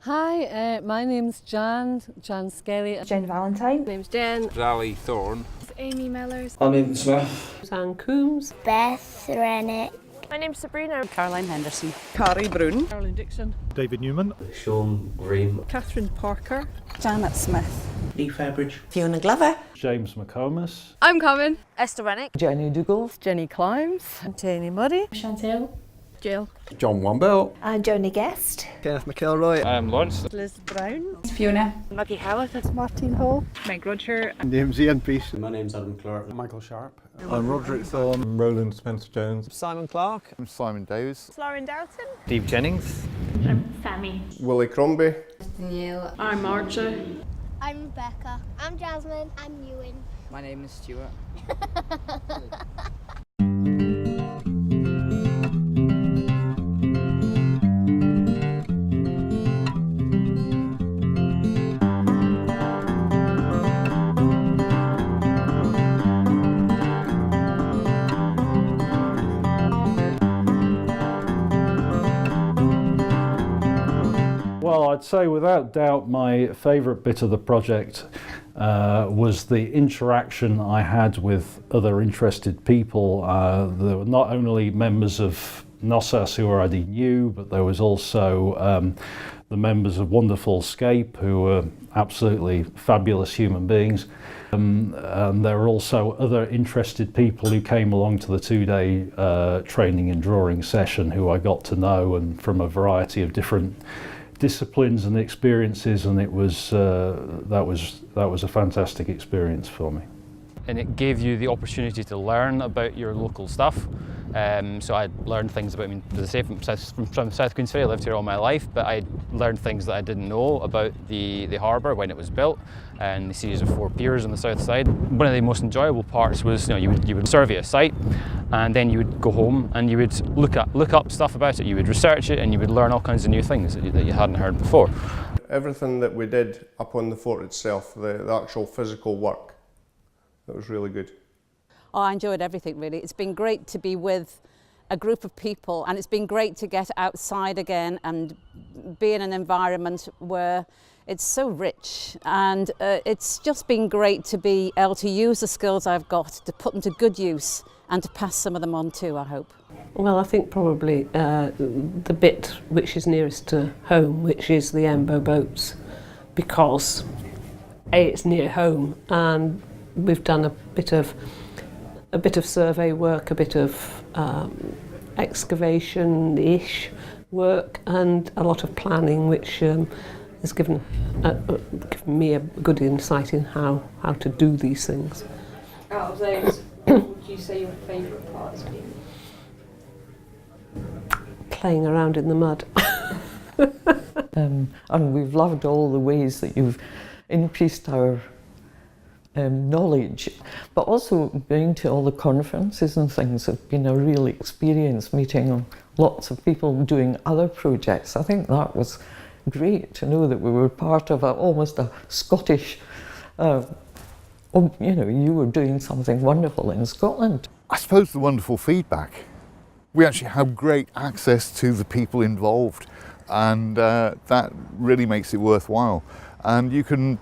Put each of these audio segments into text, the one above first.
Hi, my name's Jan Skelly. Jen Valentine. My name's Jen. Raleigh Thorne. Amy Mellors. I'm Ian Smith. Suzanne Coombs. Beth Rennick. My name's Sabrina. Caroline Henderson. Carrie Brune. Caroline Dixon. David Newman. Sean Green. Catherine Parker. Janet Smith. Lee Fabridge. Fiona Glover. James McComas. I'm Carmen. Esther Rennick. Jenny Dougal. Jenny Climbs. Janie Murray. Chantel. Jill. John Wambell. And Joni Guest. Kenneth McElroy. I'm Lawrence. Liz Brown. Fiona. Maggie Howard. Martin Hall. Meg Roger. Name's Ian Peace. My name's Adam Clark. Michael Sharp. I'm Roderick Thorne. I'm Roland Spencer-Jones. Simon Clark. I'm Simon Davies. Lauren Doughton. Steve Jennings. I'm Sammy. Willie Crombie. Danielle. I'm Marcia. I'm Rebecca. I'm Jasmine. I'm Ewan. My name is Stuart. Well, I'd say without doubt my favourite bit of the project was the interaction I had with other interested people. There were not only members of NOSAS who I already knew, but there was also the members of Wonderful Scape, who were absolutely fabulous human beings. And there were also other interested people who came along to the two-day training and drawing session who I got to know, and from a variety of different disciplines and experiences, and it was that was a fantastic experience for me. And it gave you the opportunity to learn about your local stuff. So I learned things about, as I say, from South Queensferry. I lived here all my life, but I learned things that I didn't know about the harbour when it was built, and the series of 4 piers on the south side. One of the most enjoyable parts was, you would survey a site, and then you would go home and you would look up stuff about it. You would research it, and you would learn all kinds of new things that you hadn't heard before. Everything that we did up on the fort itself, the actual physical work, that was really good. Oh, I enjoyed everything really. It's been great to be with a group of people, and it's been great to get outside again and be in an environment where it's so rich, and it's just been great to be able to use the skills I've got to put them to good use and to pass some of them on too, I hope. Well, I think probably the bit which is nearest to home, which is the Embo boats, because it's near home, and we've done a bit of survey work, a bit of excavation-ish work, and a lot of planning, which has given me a good insight in how to do these things. Out of those, what would you say your favourite part has been? Playing around in the mud. And we've loved all the ways that you've increased our knowledge, but also going to all the conferences and things have been a real experience, meeting lots of people doing other projects. I think that was great to know that we were part of almost a Scottish, you were doing something wonderful in Scotland. I suppose the wonderful feedback. We actually have great access to the people involved, and that really makes it worthwhile. And you can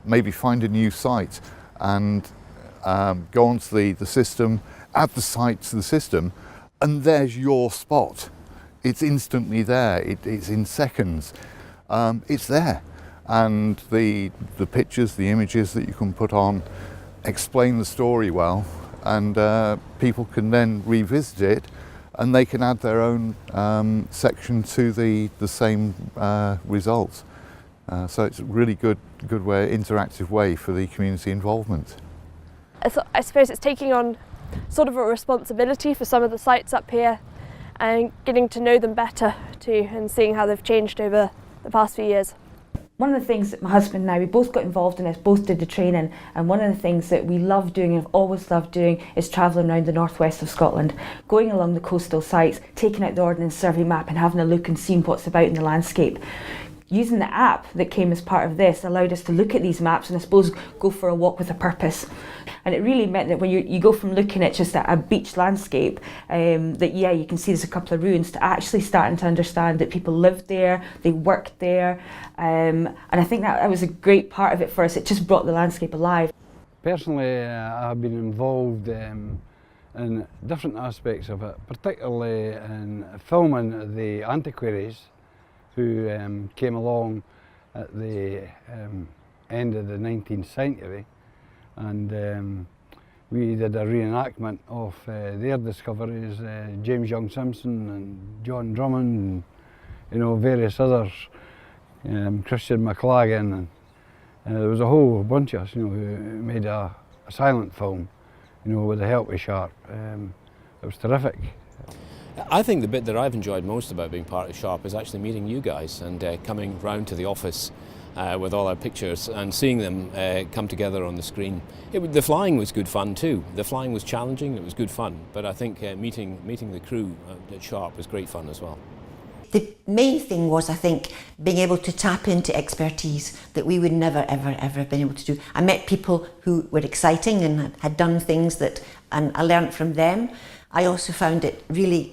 maybe find a new site and go onto the system, add the site to the system, and there's your spot. It's instantly there, it's in seconds. It's there. And the pictures, the images that you can put on explain the story well, and people can then revisit it, and they can add their own section to the same results. So it's a really good way, interactive way for the community involvement. I suppose it's taking on sort of a responsibility for some of the sites up here and getting to know them better too, and seeing how they've changed over the past few years. One of the things that my husband and I, we both got involved in this, both did the training, and one of the things that we love doing and have always loved doing is travelling around the northwest of Scotland, going along the coastal sites, taking out the Ordnance Survey map and having a look and seeing what's about in the landscape. Using the app that came as part of this allowed us to look at these maps and I suppose go for a walk with a purpose. And it really meant that when you go from looking at just a beach landscape, that yeah, you can see there's a couple of ruins, to actually starting to understand that people lived there, they worked there. And I think that was a great part of it for us. It just brought the landscape alive. Personally, I've been involved in different aspects of it, particularly in filming the antiquaries who came along at the end of the 19th century, and we did a reenactment of their discoveries, James Young Simpson and John Drummond, and various others, Christian McLagan, and there was a whole bunch of us, who made a silent film, with the help of SCHARP. It was terrific. I think the bit that I've enjoyed most about being part of SCHARP is actually meeting you guys and coming round to the office with all our pictures and seeing them come together on the screen. The flying was good fun too. The flying was challenging, it was good fun, but I think meeting the crew at SCHARP was great fun as well. The main thing was, I think, being able to tap into expertise that we would never, ever, ever have been able to do. I met people who were exciting and had done things and I learned from them. I also found it really,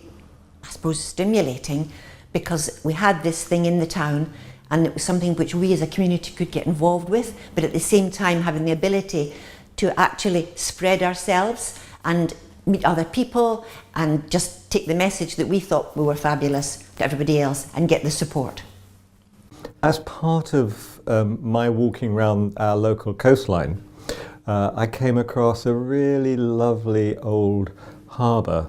I suppose, stimulating, because we had this thing in the town and it was something which we as a community could get involved with, but at the same time having the ability to actually spread ourselves and meet other people and just take the message that we thought we were fabulous to everybody else and get the support. As part of my walking around our local coastline, I came across a really lovely old harbour.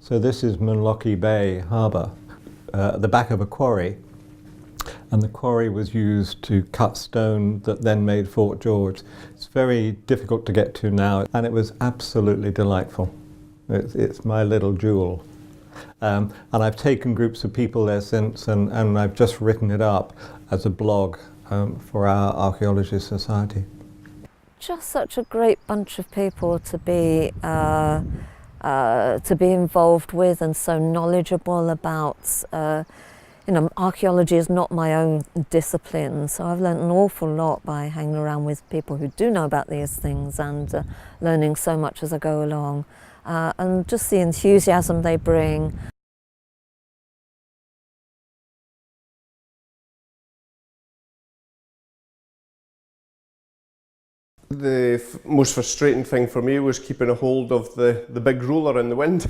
So this is Munlochy Bay Harbour, at the back of a quarry, and the quarry was used to cut stone that then made Fort George. It's very difficult to get to now, and it was absolutely delightful. It's my little jewel. And I've taken groups of people there since, and I've just written it up as a blog for our Archaeology Society. Just such a great bunch of people to be involved with, and so knowledgeable about. Archaeology is not my own discipline, so I've learnt an awful lot by hanging around with people who do know about these things and learning so much as I go along. And just the enthusiasm they bring. The most frustrating thing for me was keeping a hold of the big roller in the wind.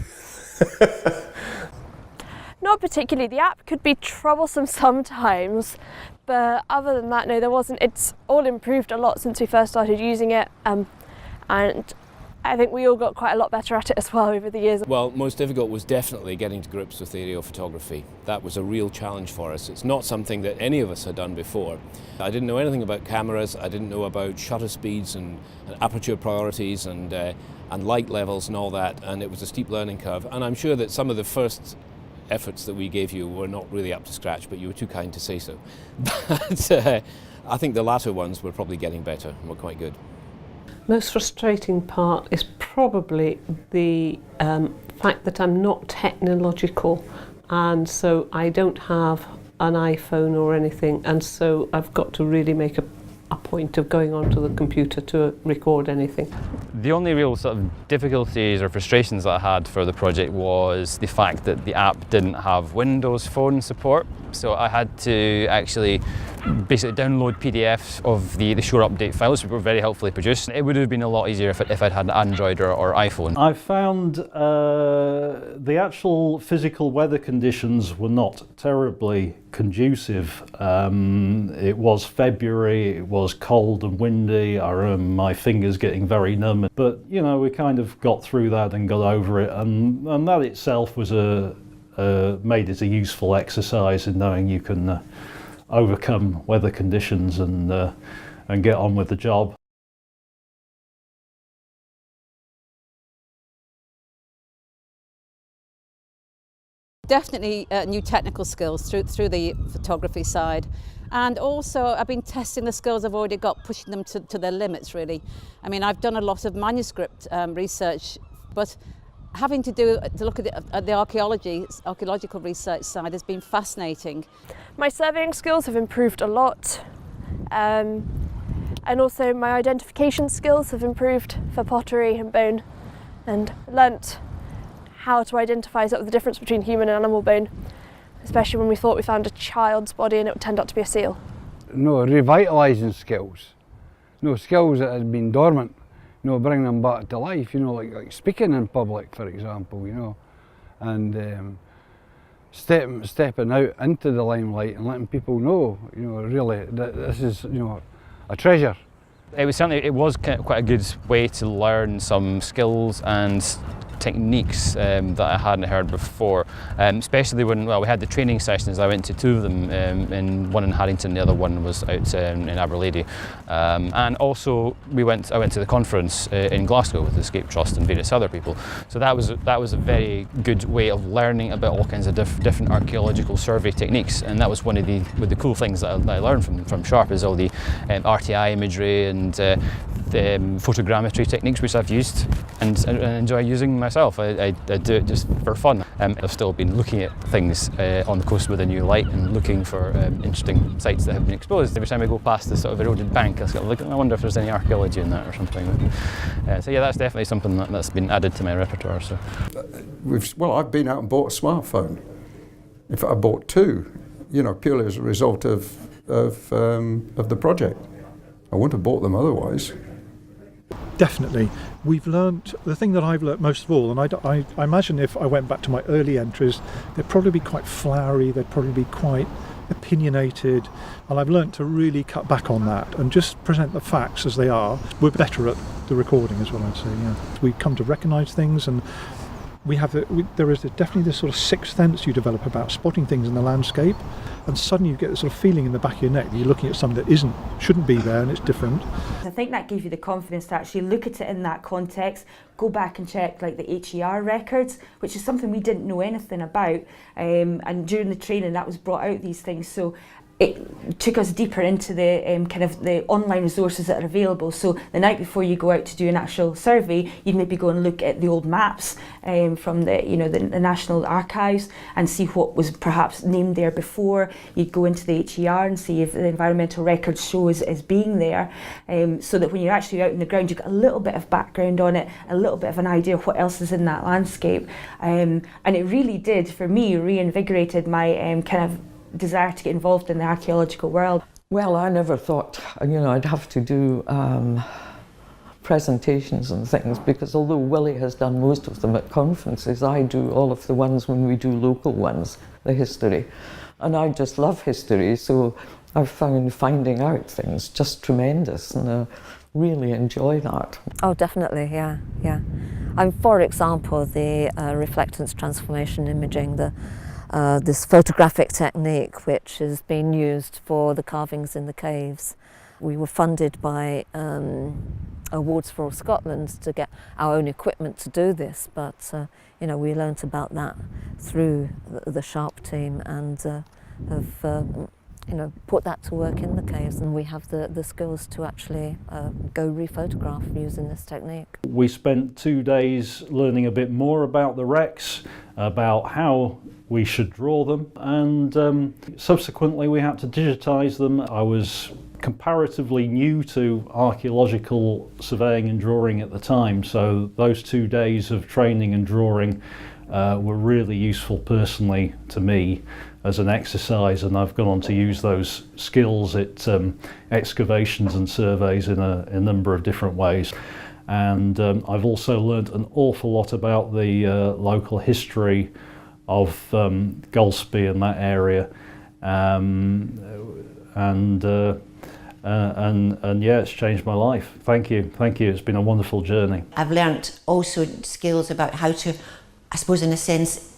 Not particularly. The app could be troublesome sometimes, but other than that, no, there wasn't. It's all improved a lot since we first started using it, and I think we all got quite a lot better at it as well over the years. Well, most difficult was definitely getting to grips with aerial photography. That was a real challenge for us. It's not something that any of us had done before. I didn't know anything about cameras, I didn't know about shutter speeds and aperture priorities and light levels and all that, and it was a steep learning curve. And I'm sure that some of the first efforts that we gave you were not really up to scratch, but you were too kind to say so. But I think the latter ones were probably getting better and were quite good. Most frustrating part is probably the fact that I'm not technological, and so I don't have an iPhone or anything, and so I've got to really make a point of going onto the computer to record anything. The only real sort of difficulties or frustrations that I had for the project was the fact that the app didn't have Windows Phone support, so I had to actually basically download PDFs of the shore update files, which were very helpfully produced. It would have been a lot easier if I'd had an Android or iPhone. I found the actual physical weather conditions were not terribly conducive. It was February, it was cold and windy, I remember my fingers getting very numb, but we kind of got through that and got over it, and that itself was made it a useful exercise in knowing you can overcome weather conditions and get on with the job. Definitely new technical skills through the photography side, and also I've been testing the skills I've already got, pushing them to their limits really. I mean, I've done a lot of manuscript research, but having to look at the archaeological research side has been fascinating. My surveying skills have improved a lot, and also my identification skills have improved for pottery and bone, and learnt how to identify sort of the difference between human and animal bone, especially when we thought we found a child's body and it turned out to be a seal. No, revitalising skills. No, skills that had been dormant. Bring them back to life, like speaking in public, for example, and stepping out into the limelight and letting people know, really, that this is, a treasure. It was quite a good way to learn some skills and techniques that I hadn't heard before, especially when we had the training sessions. I went to two of them, and one in Harrington, the other one was out in Aberlady, and also I went to the conference in Glasgow with the SCHARP Trust and various other people. So that was a very good way of learning about all kinds of different archaeological survey techniques, and that was one of the cool things that I learned from SCHARP, is all the RTI imagery and the photogrammetry techniques which I've used and enjoy using myself. I do it just for fun. I've still been looking at things on the coast with a new light and looking for interesting sites that have been exposed. Every time I go past this sort of eroded bank, I wonder if there's any archaeology in that or something. So yeah, that's definitely something that's been added to my repertoire. So. Well, I've been out and bought a smartphone. In fact, I bought two, purely as a result of the project. I wouldn't have bought them otherwise. Definitely. We've learnt, the thing that I've learnt most of all, and I imagine if I went back to my early entries, they'd probably be quite flowery, they'd probably be quite opinionated, and I've learnt to really cut back on that and just present the facts as they are. We're better at the recording as well, I'd say, yeah. We come to recognise things, and there is definitely this sort of sixth sense you develop about spotting things in the landscape, and suddenly you get this sort of feeling in the back of your neck that you're looking at something that shouldn't be there, and it's different. I think that gave you the confidence to actually look at it in that context, go back and check like the HER records, which is something we didn't know anything about, and during the training that was brought out, these things. So it took us deeper into the kind of the online resources that are available. So the night before you go out to do an actual survey, you'd maybe go and look at the old maps from the National Archives and see what was perhaps named there before. You'd go into the HER and see if the environmental records show as being there, so that when you're actually out in the ground, you've got a little bit of background on it, a little bit of an idea of what else is in that landscape. And it really did, for me, reinvigorated my kind of desire to get involved in the archaeological world. Well, I never thought, I'd have to do presentations and things, because although Willie has done most of them at conferences, I do all of the ones when we do local ones, the history. And I just love history, so I've found finding out things just tremendous, and really enjoy that. Oh, definitely, yeah. For example, the reflectance transformation imaging, this photographic technique which has been used for the carvings in the caves. We were funded by Awards for Scotland to get our own equipment to do this, but we learnt about that through the SCHARP team, and have put that to work in the caves, and we have the skills to actually go re-photograph using this technique. We spent 2 days learning a bit more about the wrecks, about how we should draw them, and subsequently we had to digitise them. I was comparatively new to archaeological surveying and drawing at the time, so those 2 days of training and drawing were really useful personally to me as an exercise, and I've gone on to use those skills at excavations and surveys in a number of different ways. And I've also learnt an awful lot about the local history of Golspie and that area, and yeah, it's changed my life. Thank you, it's been a wonderful journey. I've learnt also skills about how to, I suppose in a sense,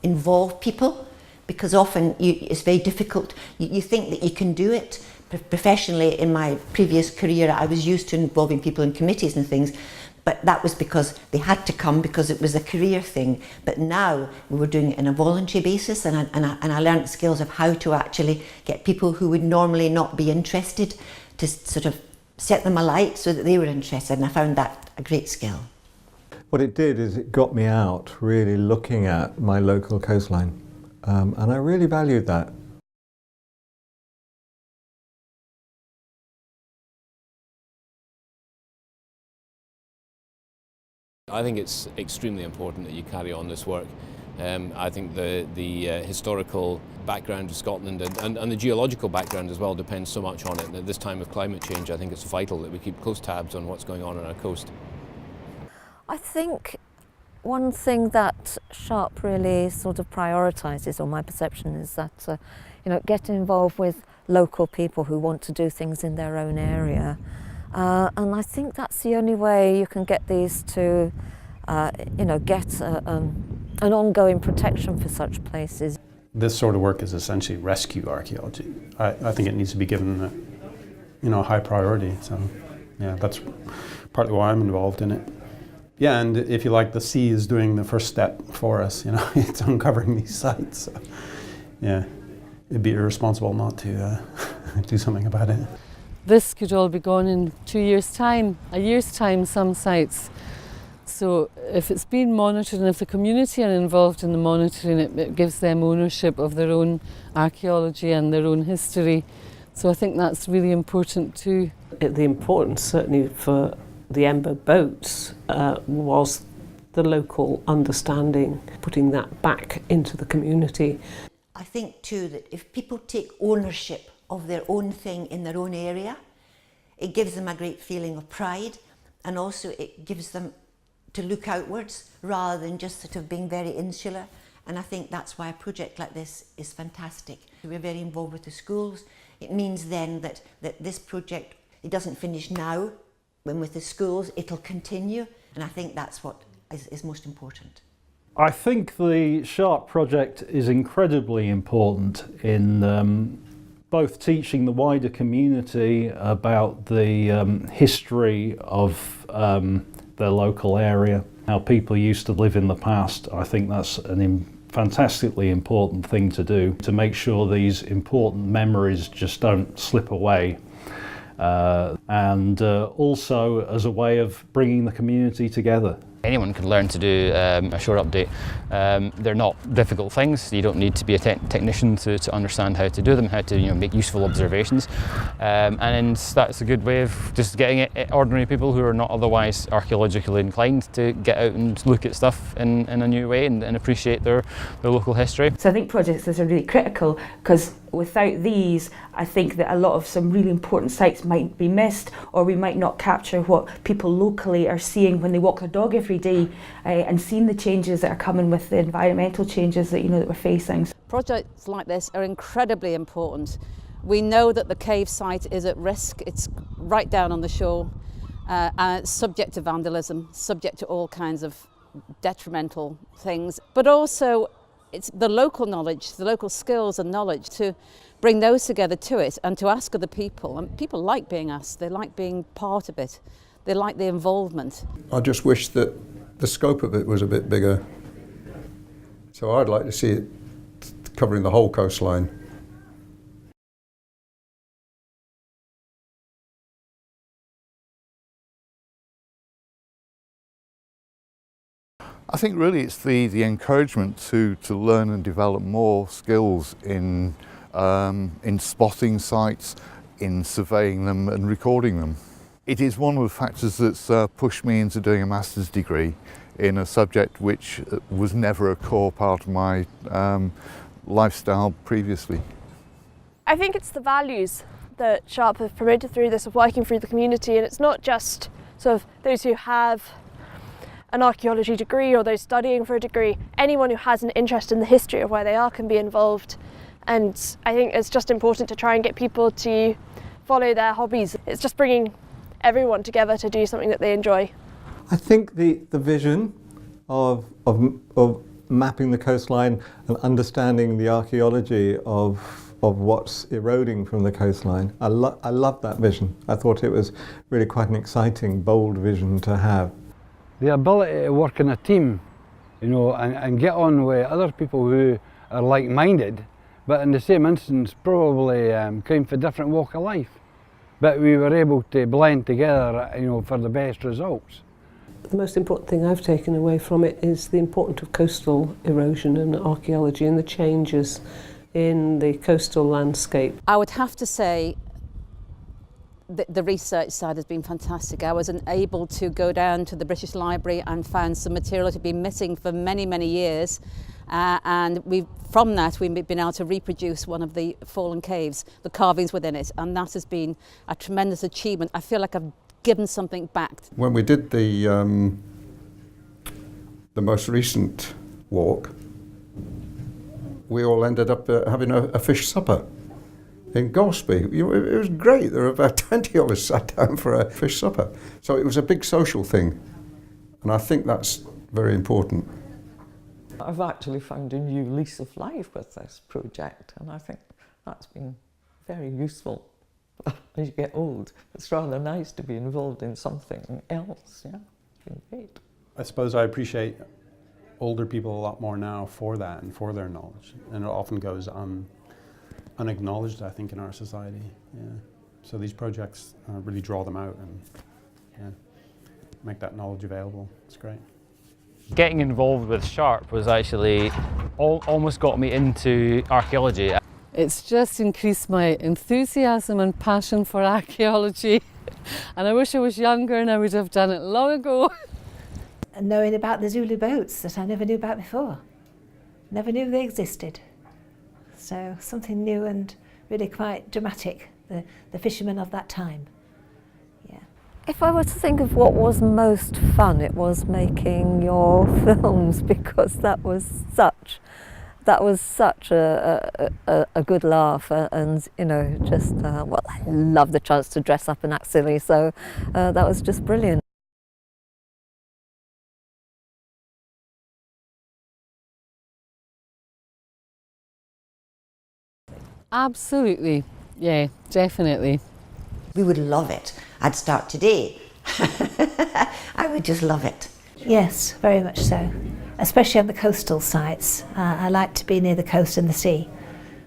involve people, because often it's very difficult. You think that you can do it. Professionally, in my previous career, I was used to involving people in committees and things, but that was because they had to come, because it was a career thing. But now we were doing it on a voluntary basis, and I learned skills of how to actually get people who would normally not be interested to sort of set them alight so that they were interested, and I found that a great skill. What it did is it got me out really looking at my local coastline, and I really valued that. I think it's extremely important that you carry on this work. I think the historical background of Scotland and the geological background as well depends so much on it. And at this time of climate change, I think it's vital that we keep close tabs on what's going on our coast. I think one thing that SCHARP really sort of prioritises, or my perception is that, you know, getting involved with local people who want to do things in their own area. And I think that's the only way you can get these to, you know, get an ongoing protection for such places. This sort of work is essentially rescue archaeology. I think it needs to be given a high priority. So, yeah, that's partly why I'm involved in it. Yeah, and if you like, the sea is doing the first step for us. You know, it's uncovering these sites. So, yeah, it'd be irresponsible not to do something about it. This could all be gone in 2 years' time, a year's time, some sites. So if it's been monitored and if the community are involved in the monitoring, it gives them ownership of their own archaeology and their own history. So I think that's really important too. The importance certainly for the Ember boats was the local understanding, putting that back into the community. I think too that if people take ownership of their own thing in their own area, it gives them a great feeling of pride, and also it gives them to look outwards rather than just sort of being very insular. And I think that's why a project like this is fantastic. We're very involved with the schools. It means then that this project, it doesn't finish now. When with the schools, it'll continue. And I think that's what is most important. I think the SCHARP project is incredibly important in both teaching the wider community about the history of their local area, how people used to live in the past. I think that's an fantastically important thing to do, to make sure these important memories just don't slip away. And also as a way of bringing the community together. Anyone can learn to do a shore update. They're not difficult things. You don't need to be a technician to understand how to do them, how to make useful observations. And that's a good way of just getting ordinary people who are not otherwise archaeologically inclined to get out and look at stuff in a new way and appreciate their local history. So I think projects are really critical, because without these, I think that a lot of some really important sites might be missed, or we might not capture what people locally are seeing when they walk their dog every day and seeing the changes that are coming with the environmental changes that that we're facing. Projects like this are incredibly important. We know that the cave site is at risk. It's right down on the shore, and it's subject to vandalism, subject to all kinds of detrimental things, but also it's the local knowledge, the local skills and knowledge, to bring those together to it and to ask other people. And people like being asked, they like being part of it, they like the involvement. I just wish that the scope of it was a bit bigger. So I'd like to see it covering the whole coastline. I think really it's the encouragement to learn and develop more skills in spotting sites, in surveying them and recording them. It is one of the factors that's pushed me into doing a master's degree in a subject which was never a core part of my lifestyle previously. I think it's the values that SCHARP have promoted through this, of working through the community, and it's not just sort of those who have an archaeology degree or those studying for a degree. Anyone who has an interest in the history of where they are can be involved, and I think it's just important to try and get people to follow their hobbies. It's just bringing everyone together to do something that they enjoy. I think the vision of mapping the coastline and understanding the archaeology of what's eroding from the coastline, I love that vision. I thought it was really quite an exciting, bold vision to have. The ability to work in a team, and get on with other people who are like-minded, but in the same instance probably came from a different walk of life. But we were able to blend together, for the best results. the most important thing I've taken away from it is the importance of coastal erosion and archaeology and the changes in the coastal landscape. I would have to say the research side has been fantastic. I was able to go down to the British Library and found some material that had been missing for many, many years. And from that we've been able to reproduce one of the fallen caves, the carvings within it, and that has been a tremendous achievement. I feel like I've given something back. When we did the most recent walk, we all ended up having a fish supper in Gospey. It was great. There were about 20 of us sat down for a fish supper. So it was a big social thing, and I think that's very important. I've actually found a new lease of life with this project, and I think that's been very useful. As you get old, it's rather nice to be involved in something else. Yeah, it's been great. I suppose I appreciate older people a lot more now for that and for their knowledge, and it often goes unacknowledged, I think, in our society. Yeah. So these projects really draw them out and make that knowledge available. It's great. Getting involved with SCHARP was actually almost got me into archaeology. It's just increased my enthusiasm and passion for archaeology, and I wish I was younger and I would have done it long ago. Knowing about the Zulu boats that I never knew about before. Never knew they existed. So something new and really quite dramatic, the fishermen of that time. If I were to think of what was most fun, it was making your films, because that was such a good laugh, and you know, just well, I love the chance to dress up and act silly, so that was just brilliant. Absolutely, yeah, definitely. We would love it. I'd start today. I would just love it. Yes, very much so. Especially on the coastal sites. I like to be near the coast and the sea.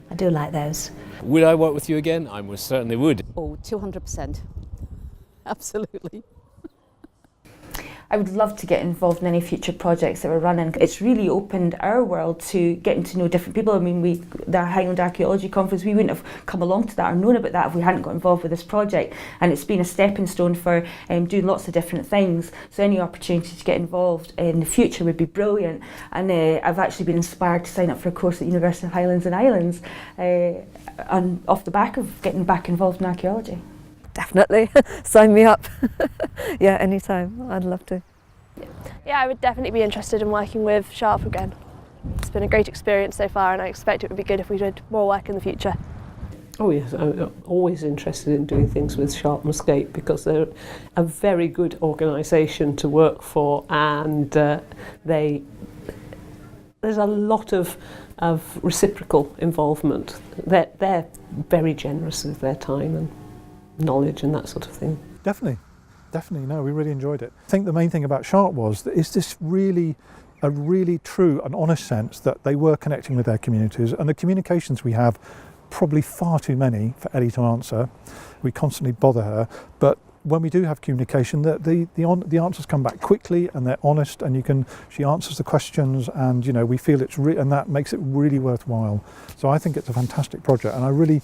I do like those. Would I work with you again? I most certainly would. Oh, 200%. Absolutely. I would love to get involved in any future projects that we're running. It's really opened our world to getting to know different people. I mean, the Highland Archaeology Conference, we wouldn't have come along to that or known about that if we hadn't got involved with this project. And it's been a stepping stone for doing lots of different things. So any opportunity to get involved in the future would be brilliant. And I've actually been inspired to sign up for a course at University of Highlands and Islands and off the back of getting back involved in archaeology. Definitely, sign me up. Yeah, anytime, I'd love to. Yeah, I would definitely be interested in working with SCHARP again. It's been a great experience so far, and I expect it would be good if we did more work in the future. Oh yes, I'm always interested in doing things with SCHARP and SCAPE, because they're a very good organisation to work for, and there's a lot of reciprocal involvement. They're very generous with their time and knowledge and that sort of thing. Definitely, no, we really enjoyed it. I think the main thing about SCHARP was that it's this really true and honest sense that they were connecting with their communities, and the communications we have, probably far too many for Ellie to answer. We constantly bother her, but when we do have communication, the answers come back quickly and they're honest, and she answers the questions, and you know, we feel and that makes it really worthwhile. So I think it's a fantastic project, and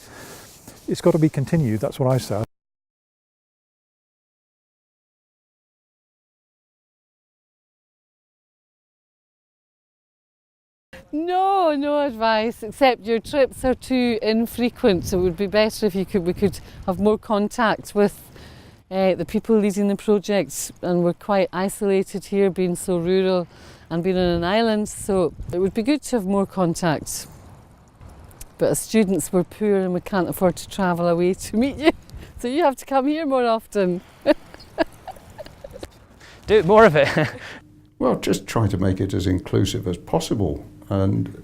it's got to be continued. That's what I say. No advice, except your trips are too infrequent, so it would be better if we could have more contact with the people leading the projects, and we're quite isolated here, being so rural and being on an island, so it would be good to have more contact. But as students, we're poor and we can't afford to travel away to meet you, so you have to come here more often. Do more of it. Well, just try to make it as inclusive as possible, and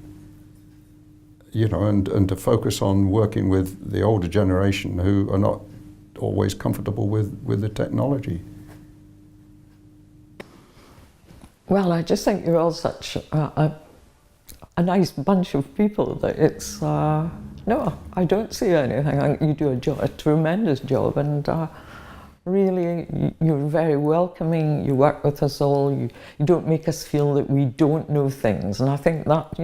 to focus on working with the older generation who are not always comfortable with the technology. Well, I just think you're all such a nice bunch of people that it's no, I don't see anything. I think you do a tremendous job, and Really, you're very welcoming, you work with us all, you don't make us feel that we don't know things. And I think that,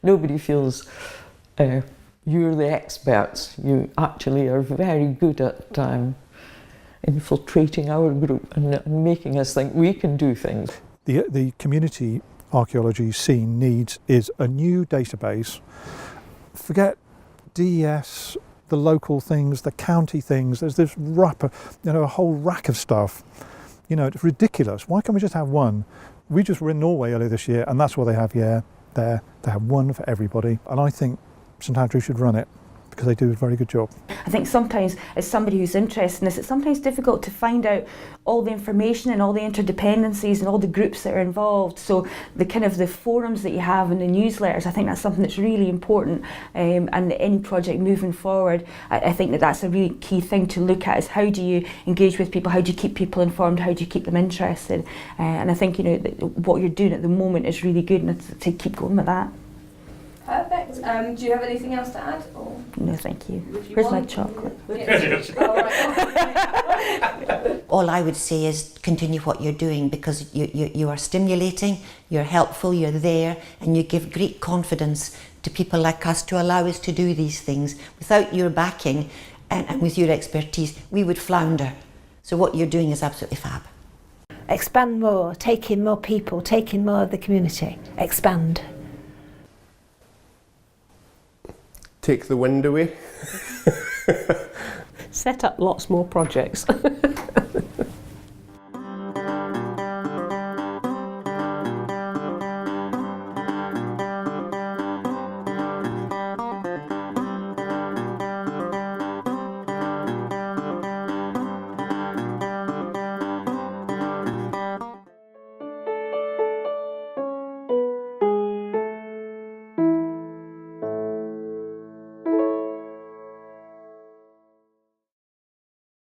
nobody feels you're the experts. You actually are very good at infiltrating our group and making us think we can do things. The community archaeology scene needs is a new database. Forget DES, the local things, the county things. There's this a whole rack of stuff. It's ridiculous. Why can't we just have one? We just were in Norway earlier this year, and that's what they have here. There, they have one for everybody, and I think St Andrews should run it, because they do a very good job. I think sometimes, as somebody who's interested in this, it's sometimes difficult to find out all the information and all the interdependencies and all the groups that are involved. So the forums that you have and the newsletters, I think that's something that's really important. And any project moving forward, I think that's a really key thing to look at, is how do you engage with people, how do you keep people informed, how do you keep them interested? And I think what you're doing at the moment is really good, and to keep going with that. Perfect. Do you have anything else to add? Or? No, thank you. Here's my chocolate. All I would say is continue what you're doing, because you are stimulating, you're helpful, you're there, and you give great confidence to people like us to allow us to do these things. Without your backing and with your expertise, we would flounder. So what you're doing is absolutely fab. Expand more, take in more people, take in more of the community. Expand. Take the wind away. Set up lots more projects.